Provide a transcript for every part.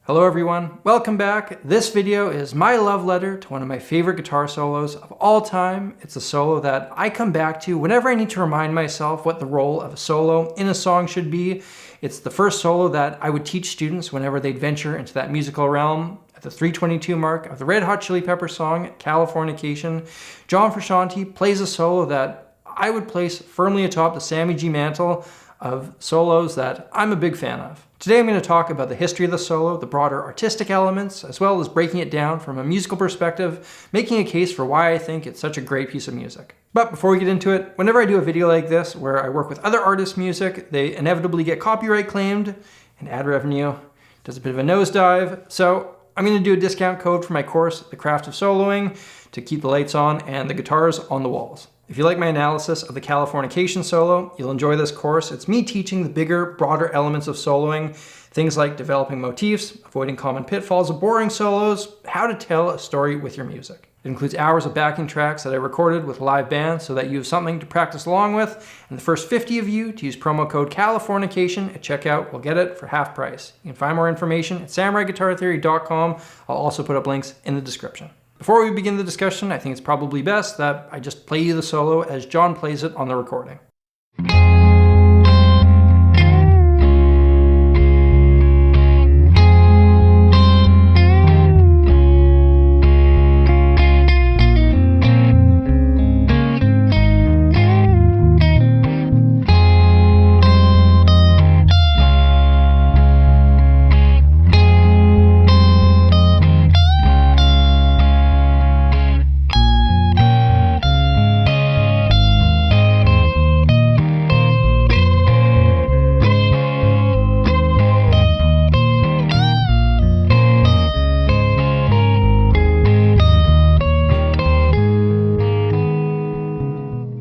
Hello everyone, welcome back. This video is my love letter to one of my favorite guitar solos of all time. It's a solo that I come back to whenever I need to remind myself what the role of a solo in a song should be. It's the first solo that I would teach students whenever they'd venture into that musical realm. At the 3:22 mark of the Red Hot Chili Peppers song, Californication, John Frusciante plays a solo that I would place firmly atop the Sammy G mantle of solos that I'm a big fan of. Today I'm going to talk about the history of the solo, the broader artistic elements, as well as breaking it down from a musical perspective, making a case for why I think it's such a great piece of music. But before we get into it, whenever I do a video like this where I work with other artists' music, they inevitably get copyright claimed and ad revenue does a bit of a nosedive. So I'm going to do a discount code for my course, The Craft of Soloing, to keep the lights on and the guitars on the walls. If you like my analysis of the Californication solo, you'll enjoy this course. It's me teaching the bigger, broader elements of soloing, things like developing motifs, avoiding common pitfalls of boring solos, how to tell a story with your music. It includes hours of backing tracks that I recorded with live bands so that you have something to practice along with, and the first 50 of you to use promo code Californication at checkout will get it for half price. You can find more information at samuraiguitartheory.com. I'll also put up links in the description. Before we begin the discussion, I think it's probably best that I just play you the solo as John plays it on the recording.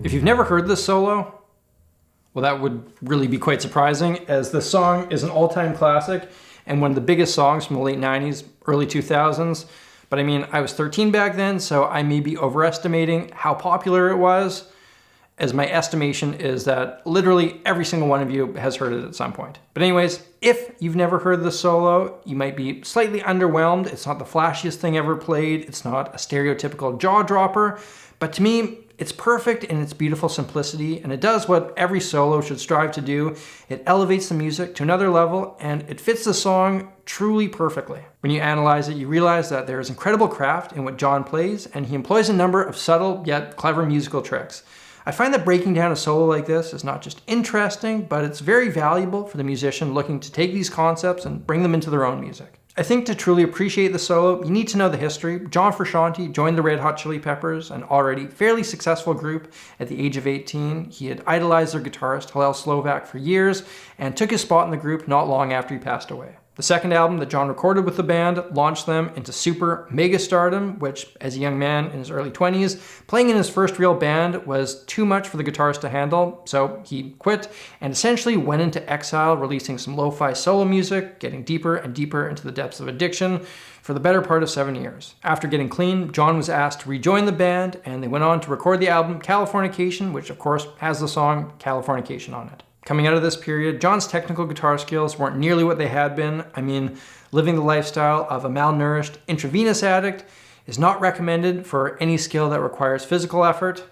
If you've never heard this solo, well, that would really be quite surprising, as the song is an all-time classic and one of the biggest songs from the late 90s, early 2000s. But I mean, I was 13 back then, so I may be overestimating how popular it was, as my estimation is that literally every single one of you has heard it at some point. But anyways, if you've never heard the solo, you might be slightly underwhelmed. It's not the flashiest thing ever played. It's not a stereotypical jaw dropper, but to me, it's perfect in its beautiful simplicity, and it does what every solo should strive to do. It elevates the music to another level, and it fits the song truly perfectly. When you analyze it, you realize that there is incredible craft in what John plays, and he employs a number of subtle yet clever musical tricks. I find that breaking down a solo like this is not just interesting, but it's very valuable for the musician looking to take these concepts and bring them into their own music. I think to truly appreciate the solo, you need to know the history. John Frusciante joined the Red Hot Chili Peppers, an already fairly successful group, at the age of 18. He had idolized their guitarist, Hillel Slovak, for years, and took his spot in the group not long after he passed away. The second album that John recorded with the band launched them into super mega stardom, which, as a young man in his early 20s, playing in his first real band was too much for the guitarist to handle, so he quit and essentially went into exile, releasing some lo-fi solo music, getting deeper and deeper into the depths of addiction for the better part of 7 years. After getting clean, John was asked to rejoin the band, and they went on to record the album Californication, which of course has the song Californication on it. Coming out of this period, John's technical guitar skills weren't nearly what they had been. I mean, living the lifestyle of a malnourished intravenous addict is not recommended for any skill that requires physical effort,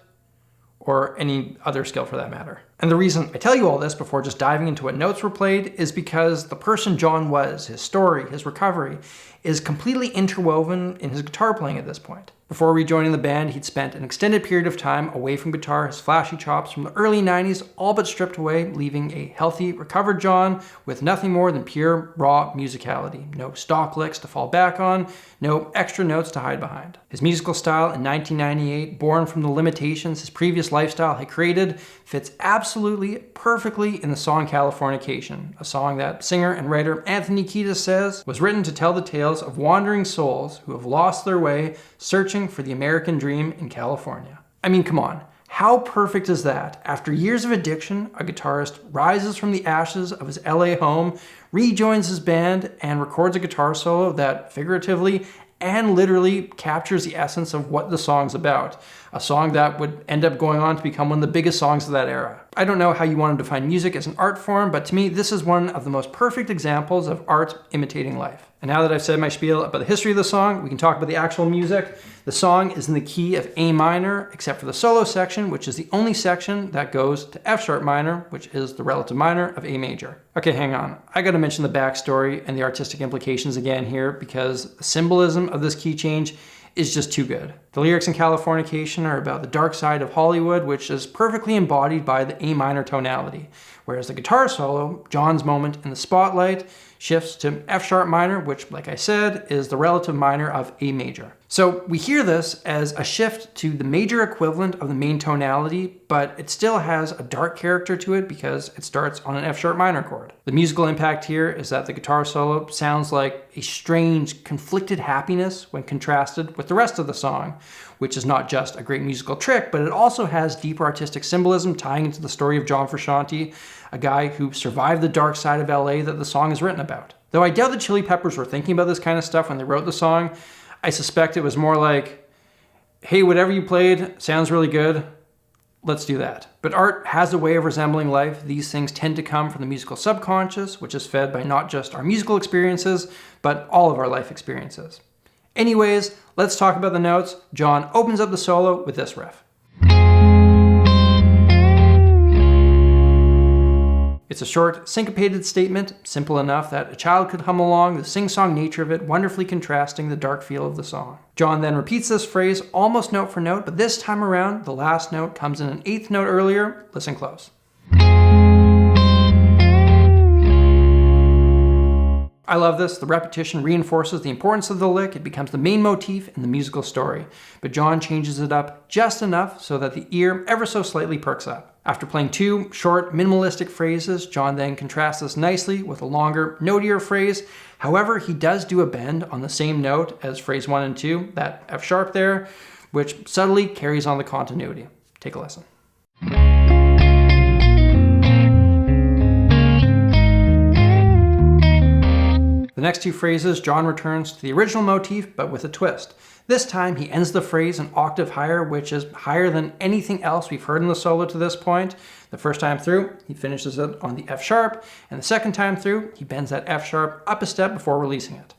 or any other skill for that matter. And the reason I tell you all this before just diving into what notes were played is because the person John was, his story, his recovery, is completely interwoven in his guitar playing at this point. Before rejoining the band, he'd spent an extended period of time away from guitar, his flashy chops from the early 90s all but stripped away, leaving a healthy, recovered John with nothing more than pure, raw musicality. No stock licks to fall back on, no extra notes to hide behind. His musical style in 1998, born from the limitations his previous lifestyle had created, fits absolutely perfectly in the song Californication, a song that singer and writer Anthony Kiedis says was written to tell the tales of wandering souls who have lost their way, searching for the American dream in California. I mean, come on. How perfect is that? After years of addiction, a guitarist rises from the ashes of his LA home, rejoins his band, and records a guitar solo that figuratively and literally captures the essence of what the song's about. a song that would end up going on to become one of the biggest songs of that era. I don't know how you want to define music as an art form, but to me, this is one of the most perfect examples of art imitating life. And now that I've said my spiel about the history of the song, we can talk about the actual music. The song is in the key of A minor, except for the solo section, which is the only section that goes to F sharp minor, which is the relative minor of A major. Okay, hang on. I gotta mention the backstory and the artistic implications again here, because the symbolism of this key change is just too good. The lyrics in Californication are about the dark side of Hollywood, which is perfectly embodied by the A minor tonality, whereas the guitar solo, John's moment in the spotlight, shifts to F sharp minor, which, like I said, is the relative minor of A major. So we hear this as a shift to the major equivalent of the main tonality, but it still has a dark character to it because it starts on an F sharp minor chord. The musical impact here is that the guitar solo sounds like a strange, conflicted happiness when contrasted with the rest of the song, which is not just a great musical trick, but it also has deep artistic symbolism tying into the story of John Frusciante, a guy who survived the dark side of LA that the song is written about. Though I doubt the Chili Peppers were thinking about this kind of stuff when they wrote the song, I suspect it was more like, hey, whatever you played sounds really good, let's do that. But art has a way of resembling life. These things tend to come from the musical subconscious, which is fed by not just our musical experiences, but all of our life experiences. Anyways, let's talk about the notes. John opens up the solo with this riff. It's a short, syncopated statement, simple enough that a child could hum along, the sing-song nature of it wonderfully contrasting the dark feel of the song. John then repeats this phrase almost note for note, but this time around, the last note comes in an eighth note earlier. Listen close. I love this. The repetition reinforces the importance of the lick. It becomes the main motif in the musical story. But John changes it up just enough so that the ear ever so slightly perks up. After playing two short, minimalistic phrases, John then contrasts this nicely with a longer, notier phrase. However, he does do a bend on the same note as phrase 1 and 2, that F sharp there, which subtly carries on the continuity. Take a listen. The next two phrases, John returns to the original motif, but with a twist. This time, he ends the phrase an octave higher, which is higher than anything else we've heard in the solo to this point. The first time through, he finishes it on the F sharp, and the second time through, he bends that F sharp up a step before releasing it.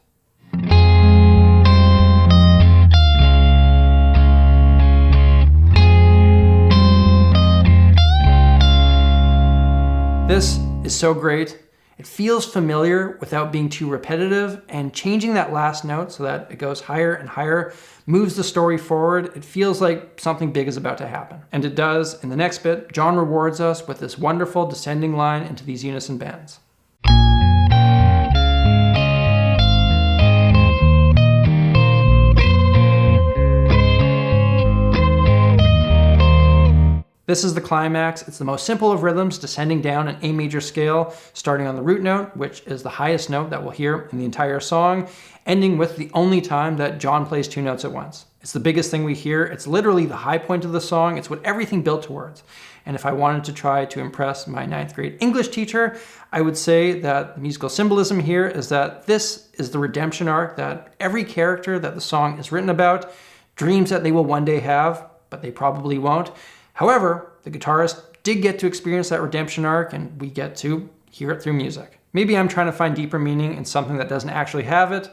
This is so great. It feels familiar without being too repetitive, and changing that last note so that it goes higher and higher moves the story forward. It feels like something big is about to happen. And it does. In the next bit, John rewards us with this wonderful descending line into these unison bends. This is the climax. It's the most simple of rhythms, descending down an A major scale, starting on the root note, which is the highest note that we'll hear in the entire song, ending with the only time that John plays two notes at once. It's the biggest thing we hear. It's literally the high point of the song. It's what everything built towards. And if I wanted to try to impress my 9th grade English teacher, I would say that the musical symbolism here is that this is the redemption arc that every character that the song is written about dreams that they will one day have, but they probably won't. However, the guitarist did get to experience that redemption arc, and we get to hear it through music. Maybe I'm trying to find deeper meaning in something that doesn't actually have it,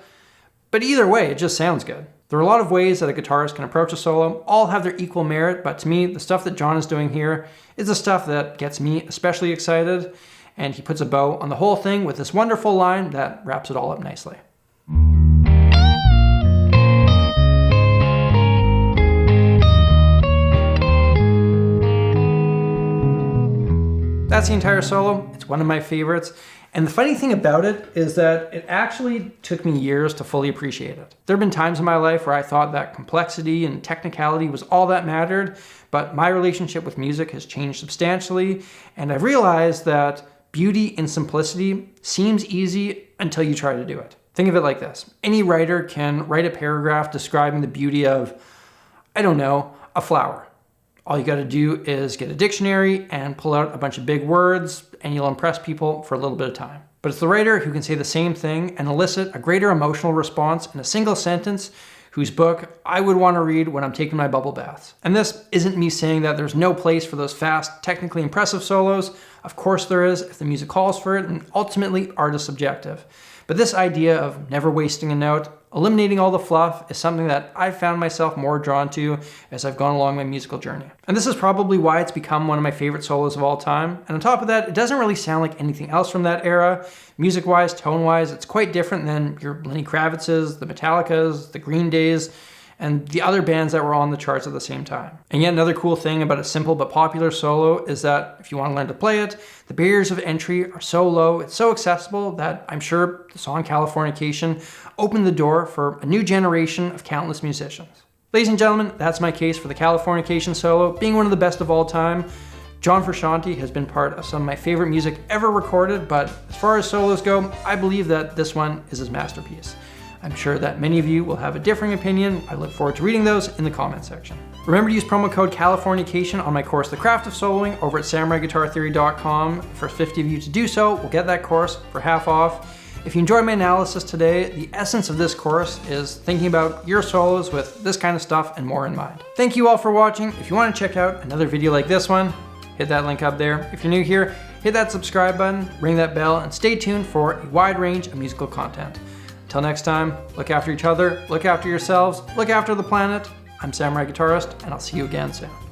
but either way, it just sounds good. There are a lot of ways that a guitarist can approach a solo. All have their equal merit, but to me, the stuff that John is doing here is the stuff that gets me especially excited, and he puts a bow on the whole thing with this wonderful line that wraps it all up nicely. That's the entire solo. It's one of my favorites. And the funny thing about it is that it actually took me years to fully appreciate it. There have been times in my life where I thought that complexity and technicality was all that mattered, but my relationship with music has changed substantially, and I've realized that beauty in simplicity seems easy until you try to do it. Think of it like this. Any writer can write a paragraph describing the beauty of, I don't know, a flower. All you gotta do is get a dictionary and pull out a bunch of big words, and you'll impress people for a little bit of time. But it's the writer who can say the same thing and elicit a greater emotional response in a single sentence whose book I would want to read when I'm taking my bubble baths. And this isn't me saying that there's no place for those fast, technically impressive solos. Of course there is, if the music calls for it, and ultimately art is subjective. But this idea of never wasting a note, eliminating all the fluff, is something that I've found myself more drawn to as I've gone along my musical journey. And this is probably why it's become one of my favorite solos of all time. And on top of that, it doesn't really sound like anything else from that era. Music-wise, tone-wise, it's quite different than your Lenny Kravitz's, the Metallicas, the Green Days, and the other bands that were on the charts at the same time. And yet another cool thing about a simple but popular solo is that if you want to learn to play it, the barriers of entry are so low, it's so accessible that I'm sure the song Californication opened the door for a new generation of countless musicians. Ladies and gentlemen, that's my case for the Californication solo being one of the best of all time. John Frusciante has been part of some of my favorite music ever recorded, but as far as solos go, I believe that this one is his masterpiece. I'm sure that many of you will have a differing opinion. I look forward to reading those in the comment section. Remember to use promo code Californication on my course, The Craft of Soloing, over at samuraiguitartheory.com. The first 50 of you to do so will get that course for half off. If you enjoyed my analysis today, the essence of this course is thinking about your solos with this kind of stuff and more in mind. Thank you all for watching. If you want to check out another video like this one, hit that link up there. If you're new here, hit that subscribe button, ring that bell, and stay tuned for a wide range of musical content. Until next time, look after each other, look after yourselves, look after the planet. I'm Samurai Guitarist, and I'll see you again soon.